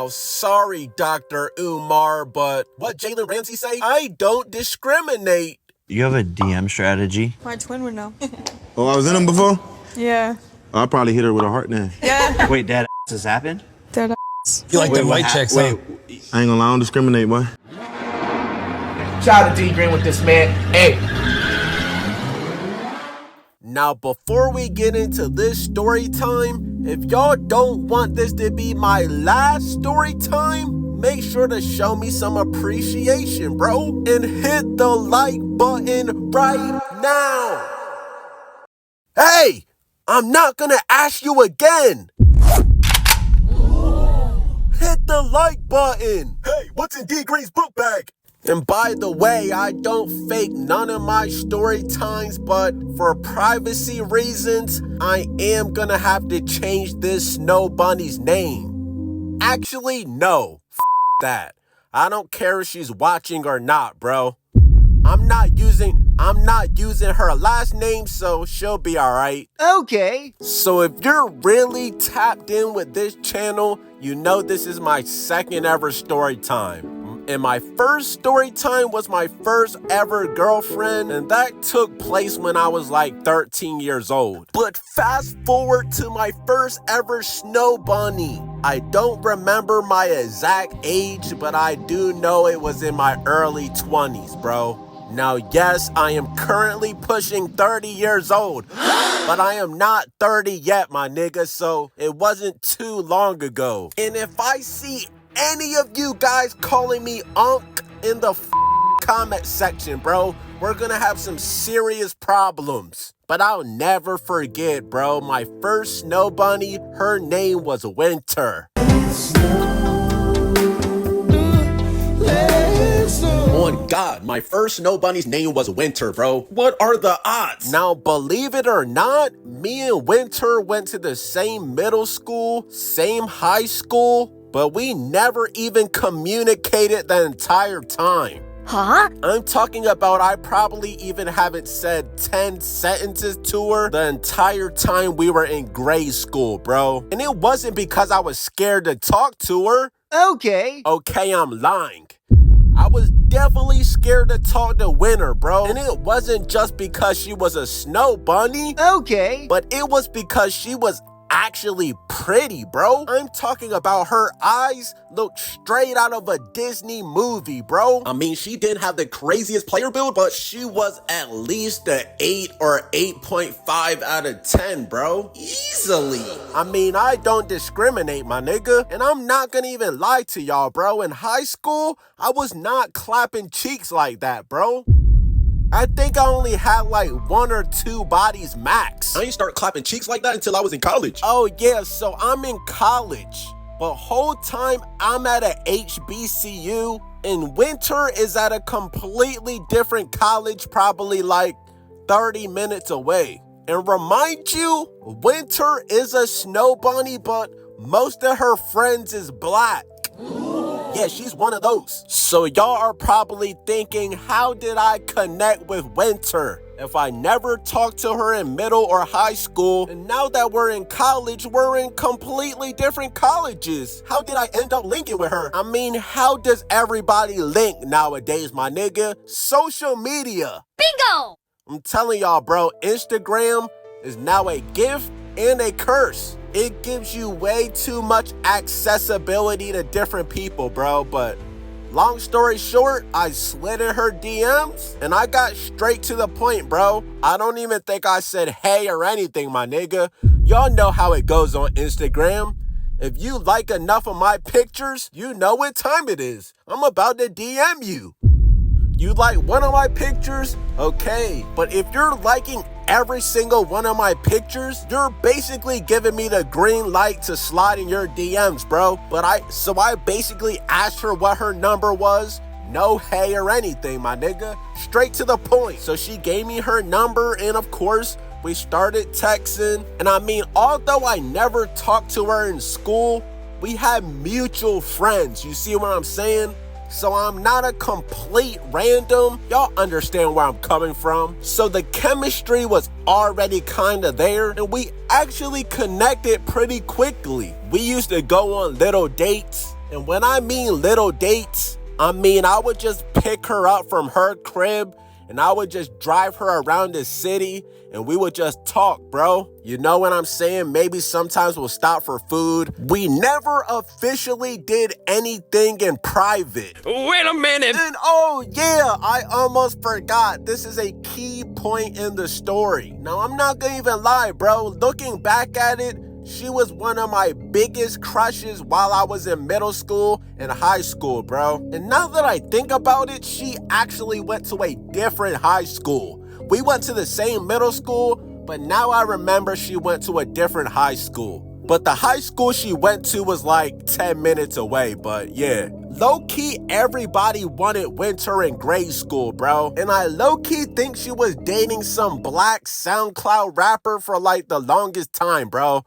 Now, sorry, Dr. Umar, but what Jalen Ramsey say? I don't discriminate. You have a DM strategy? My twin would know. Oh, I was in them before? Yeah. I'll probably hit her with a heart now. Yeah. Wait, Dad, has happened? Dead You like them light checks, huh? I ain't gonna lie, I don't discriminate, boy. Shout out to D Green with this, man. Hey. Now, before we get into this story time, if y'all don't want this to be my last story time, make sure to show me some appreciation, bro. And hit the like button right now. Hey, I'm not gonna ask you again. Hit the like button. Hey, what's in D Green's book bag? And by the way, I don't fake none of my story times, but for privacy reasons, I am gonna have to change this snow bunny's name. Actually, no. That. I don't care if she's watching or not, bro. I'm not using her last name, so she'll be alright. Okay. So if you're really tapped in with this channel, you know this is my second ever story time. And my first story time was my first ever girlfriend, and that took place when I was like 13 years old. But fast forward to my first ever snow bunny. I don't remember my exact age, but I do know it was in my early 20s, bro. Now, yes, I am currently pushing 30 years old, but I am not 30 yet, my nigga, so it wasn't too long ago. And if I see any of you guys calling me Unc in the comment section, bro, we're gonna have some serious problems. But I'll never forget, bro, my first snow bunny, her name was Winter. Oh God, my first snow bunny's name was Winter, bro. What are the odds? Now, believe it or not, me and Winter went to the same middle school, same high school, but we never even communicated the entire time. Huh? I'm talking about I probably even haven't said 10 sentences to her the entire time we were in grade school, bro. And it wasn't because I was scared to talk to her. Okay. Okay, I'm lying. I was definitely scared to talk to Winter, bro. And it wasn't just because she was a snow bunny. Okay. But it was because she was actually pretty, bro. I'm talking about her eyes looked straight out of a Disney movie, bro. I mean, she didn't have the craziest player build, but she was at least an 8 or 8.5 out of 10, bro. Easily. I mean, I don't discriminate, my nigga. And I'm not gonna even lie to y'all, bro. In high school, I was not clapping cheeks like that, bro. I think I only had like 1 or 2 bodies max. I didn't start clapping cheeks like that until I was in college. Oh yeah, so I'm in college. But whole time I'm at a HBCU and Winter is at a completely different college, probably like 30 minutes away. And remind you, Winter is a snow bunny, but most of her friends is black. Yeah, she's one of those. So y'all are probably thinking, how did I connect with Winter? If I never talked to her in middle or high school, and now that we're in college, we're in completely different colleges. How did I end up linking with her? I mean, how does everybody link nowadays, my nigga? Social media. Bingo! I'm telling y'all, bro, Instagram is now a gift and a curse. It gives you way too much accessibility to different people, bro. But long story short, I slid in her DMs and I got straight to the point, bro. I don't even think I said hey or anything, my nigga. Y'all know how it goes on Instagram. If you like enough of my pictures, you know what time it is. I'm about to DM you. You like one of my pictures? Okay. But if you're liking every single one of my pictures, you're basically giving me the green light to slide in your DMs, bro. So I basically asked her what her number was. No hey or anything, my nigga. Straight to the point. So she gave me her number and of course, we started texting. And I mean, although I never talked to her in school, we had mutual friends. You see what I'm saying? So I'm not a complete random. Y'all understand where I'm coming from. So the chemistry was already kind of there and we actually connected pretty quickly. We used to go on little dates And when I mean little dates, I mean I would just pick her up from her crib and I would just drive her around the city and we would just talk, bro. You know what I'm saying? Maybe sometimes we'll stop for food. We never officially did anything in private. Wait a minute. And oh yeah, I almost forgot. This is a key point in the story. Now, I'm not gonna even lie, bro. Looking back at it, she was one of my biggest crushes while I was in middle school and high school, bro. And now that I think about it, she actually went to a different high school. We went to the same middle school, but now I remember she went to a different high school. But the high school she went to was like 10 minutes away, but yeah. Low-key, everybody wanted Winter in grade school, bro. And I low-key think she was dating some black SoundCloud rapper for like the longest time, bro.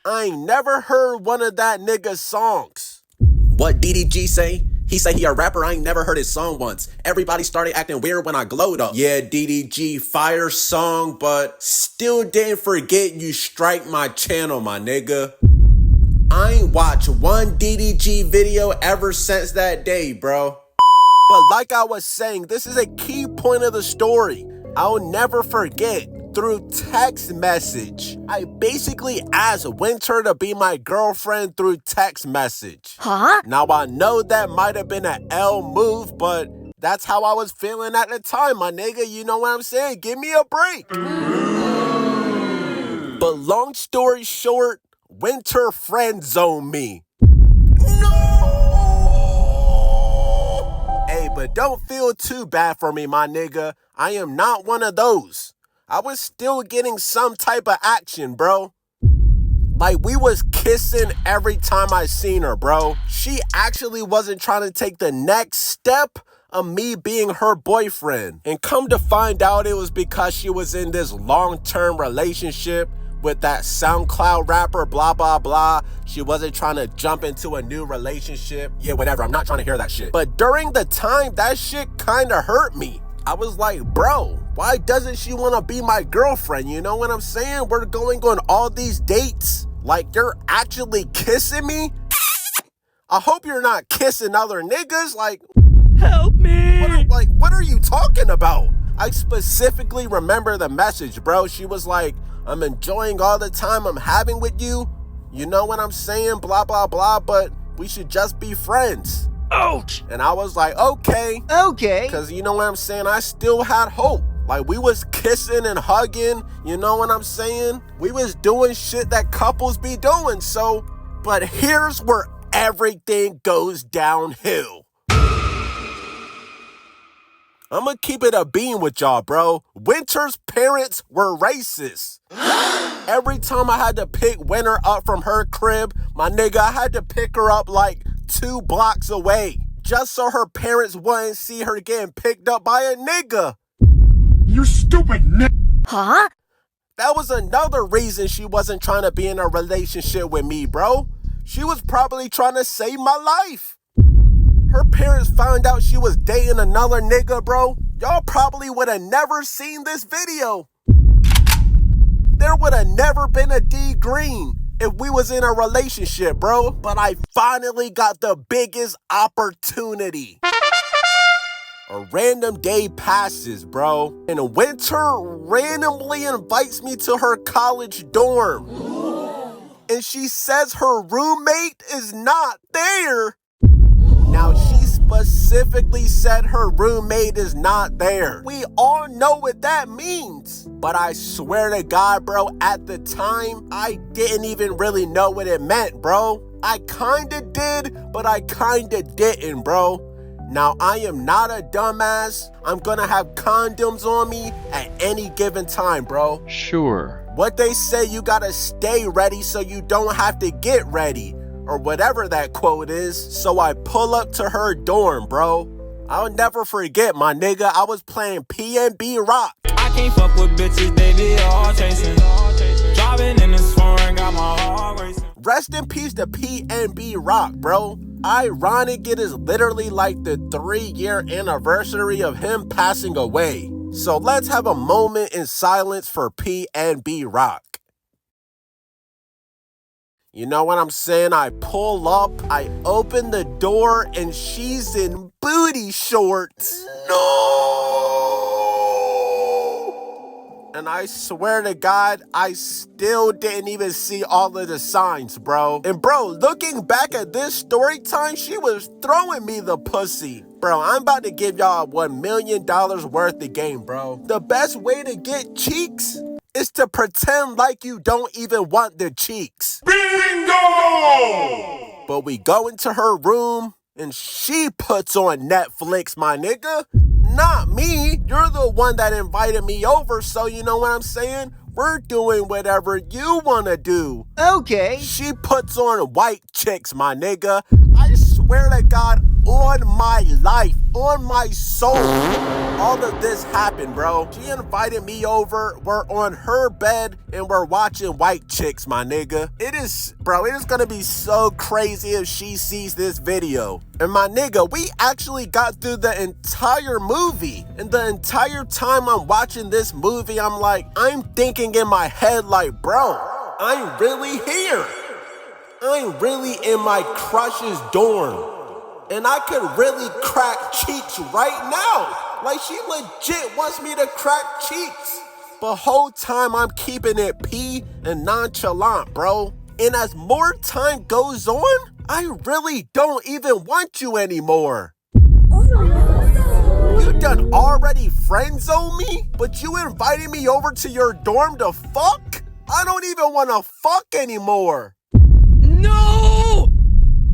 I ain't never heard one of that nigga's songs. What DDG say? He say he a rapper, I ain't never heard his song once. Everybody started acting weird when I glowed up. Yeah, DDG, fire song, but still didn't forget you strike my channel, my nigga. I ain't watched one DDG video ever since that day, bro. But like I was saying, this is a key point of the story. I'll never forget. Through text message, I basically asked Winter to be my girlfriend through text message. Huh? Now, I know that might have been an L move, but that's how I was feeling at the time, my nigga. You know what I'm saying? Give me a break. But long story short, Winter friend zoned me. No! Hey, but don't feel too bad for me, my nigga. I am not one of those. I was still getting some type of action, bro. Like, we was kissing every time I seen her, bro. She actually wasn't trying to take the next step of me being her boyfriend. And come to find out, it was because she was in this long-term relationship with that SoundCloud rapper, blah, blah, blah. She wasn't trying to jump into a new relationship. Yeah, whatever. I'm not trying to hear that shit. But during the time, that shit kind of hurt me. I was like, bro, why doesn't she want to be my girlfriend? You know what I'm saying? We're going on all these dates. Like, you're actually kissing me? I hope you're not kissing other niggas. Like, Help me. What are you talking about? I specifically remember the message, bro. She was like, I'm enjoying all the time I'm having with you. You know what I'm saying? Blah, blah, blah. But we should just be friends. Ouch! And I was like, okay. Okay. Because you know what I'm saying? I still had hope. Like, we was kissing and hugging. You know what I'm saying? We was doing shit that couples be doing. So, but here's where everything goes downhill. I'm gonna keep it a bean with y'all, bro. Winter's parents were racist. Every time I had to pick Winter up from her crib, my nigga, I had to pick her up like 2 blocks away, just so her parents wouldn't see her getting picked up by a nigga. You stupid nigga. Huh? That was another reason she wasn't trying to be in a relationship with me, bro. She was probably trying to save my life. Her parents found out she was dating another nigga, bro. Y'all probably would have never seen this video. There would have never been a D Green if we was in a relationship, bro. But I finally got the biggest opportunity. A random day passes, bro, and Winter randomly invites me to her college dorm. And she says her roommate is not there. Now, she specifically said her roommate is not there. We all know what that means. But I swear to God, bro, at the time, I didn't even really know what it meant, bro. I kinda did, but I kinda didn't, bro. Now, I am not a dumbass. I'm gonna have condoms on me at any given time, bro. Sure. What they say, you gotta stay ready so you don't have to get ready, or whatever that quote is. So I pull up to her dorm, bro. I'll never forget, my nigga, I was playing PNB Rock. I can't fuck with bitches, they be all chasing. Driving in this foreign, got my heart racing. Rest in peace to PNB Rock, bro. Ironic, it is literally like the 3-year anniversary of him passing away. So let's have a moment in silence for PNB Rock. You know what I'm saying? I pull up, I open the door, and she's in booty shorts. No! And I swear to God, I still didn't even see all of the signs, bro. And bro, looking back at this story time, she was throwing me the pussy. Bro, I'm about to give y'all $1 million worth of game, bro. The best way to get cheeks is to pretend like you don't even want the cheeks. Bingo! But we go into her room and she puts on Netflix, my nigga. Not me. You're the one that invited me over, so you know what I'm saying? We're doing whatever you want to do. Okay. She puts on White Chicks, my nigga. I swear to God, on my life, on my soul, all of this happened, bro. She invited me over. We're on her bed and we're watching White Chicks, my nigga. It is gonna be so crazy if she sees this video. And my nigga, we actually got through the entire movie. And the entire time I'm watching this movie, I'm thinking in my head like, bro, I'm really here. I'm really in my crush's dorm. And I could really crack cheeks right now. Like, she legit wants me to crack cheeks. But whole time I'm keeping it pee and nonchalant, bro. And as more time goes on, I really don't even want you anymore. You done already friend zoned me? But you invited me over to your dorm to fuck? I don't even want to fuck anymore. No!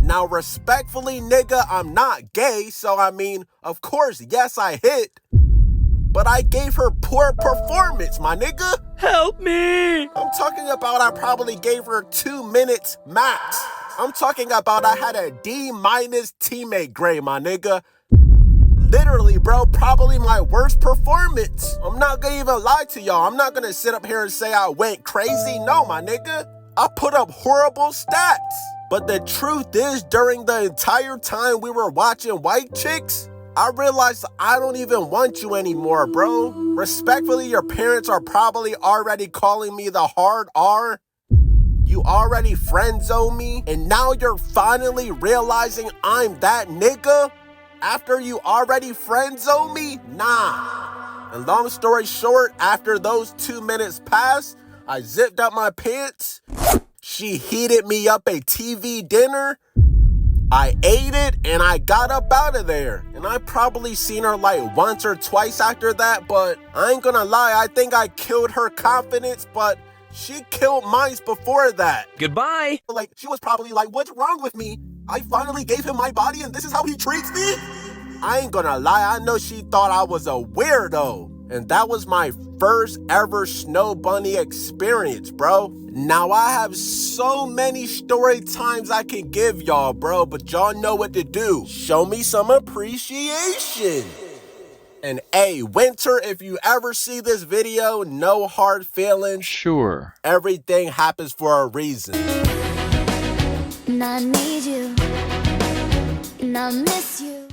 Now, respectfully, nigga, I'm not gay, so I mean, of course, yes, I hit. But I gave her poor performance, my nigga. Help me! I'm talking about I probably gave her 2 minutes max. I'm talking about I had a D- teammate grade, my nigga. Literally, bro, probably my worst performance. I'm not gonna even lie to y'all. I'm not gonna sit up here and say I went crazy. No, my nigga. I put up horrible stats. But the truth is, during the entire time we were watching White Chicks, I realized I don't even want you anymore, bro. Respectfully, your parents are probably already calling me the hard R. You already friend-zoned me, and now you're finally realizing I'm that nigga? After you already friend-zoned me? Nah. And long story short, after those 2 minutes passed, I zipped up my pants. She heated me up a TV dinner. I ate it and I got up out of there. And I probably seen her like once or twice after that, but I ain't gonna lie, I think I killed her confidence, but she killed mine before that. Goodbye! Like, she was probably like, what's wrong with me? I finally gave him my body and this is how he treats me? I ain't gonna lie, I know she thought I was a weirdo. And that was my first ever snow bunny experience, bro. Now, I have so many story times I can give y'all, bro, but y'all know what to do. Show me some appreciation. And hey, Winter, if you ever see this video, no hard feelings. Sure. Everything happens for a reason. And I need you, and I miss you.